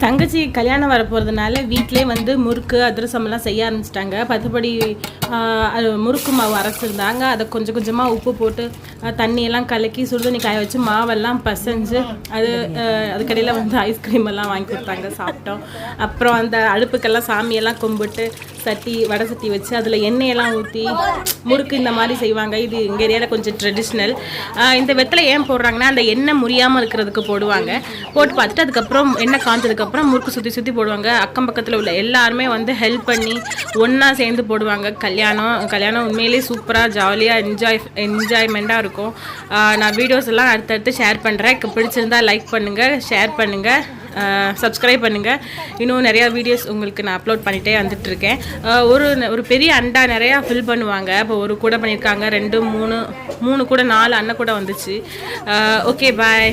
தங்கச்சி கல்யாணம் வர போகிறதுனால வீட்டிலே வந்து முறுக்கு அதிரசமெல்லாம் செய்ய ஆரம்பிச்சிட்டாங்க. பத்துப்படி அது முறுக்கு மாவு அரைச்சிருந்தாங்க. அதை கொஞ்சம் கொஞ்சமாக உப்பு போட்டு தண்ணியெல்லாம் கலக்கி சுடுதண்ணி காய வச்சு மாவெல்லாம் பசைஞ்சு அதுக்கடையில் வந்து ஐஸ்கிரீம் எல்லாம் வாங்கி கொடுத்தாங்க, சாப்பிட்டோம். அப்புறம் அந்த அடுப்புக்கெல்லாம் சாமியெல்லாம் கும்பிட்டு வடை சட்டி வச்சு அதில் எண்ணெயெல்லாம் ஊற்றி முறுக்கு இந்த மாதிரி செய்வாங்க. இது எங்கள் ஏரியாவில் கொஞ்சம் ட்ரெடிஷ்னல். இந்த வெத்தலை ஏன் போடுறாங்கன்னா அந்த எண்ணெய் முறியாமல் இருக்கிறதுக்கு போடுவாங்க. போட்டு பார்த்துட்டு அதுக்கப்புறம் எண்ணெய் காஞ்சதுக்கப்புறம் முறுக்கு சுற்றி சுற்றி போடுவாங்க. அக்கம் பக்கத்தில் உள்ள எல்லாருமே வந்து ஹெல்ப் பண்ணி ஒன்றா சேர்ந்து போடுவாங்க. கல்யாணம் உண்மையிலே சூப்பராக ஜாலியாக என்ஜாய்மெண்ட்டாக இருக்கும். நான் வீடியோஸ் எல்லாம் அடுத்தடுத்து ஷேர் பண்ணுறேன். பிடிச்சிருந்தா லைக் பண்ணுங்கள், ஷேர் பண்ணுங்கள், சப்ஸ்கிரைப் பண்ணுங்கள். இன்னும் நிறையா வீடியோஸ் உங்களுக்கு நான் அப்லோட் பண்ணிகிட்டே வந்துட்டுருக்கேன். ஒரு பெரிய அண்டா நிறையா ஃபில் பண்ணுவாங்க. இப்போ ஒரு கூட பண்ணியிருக்காங்க, 2 3 கூட 4 அண்ணன் கூட வந்துச்சு. ஓகே, பாய்.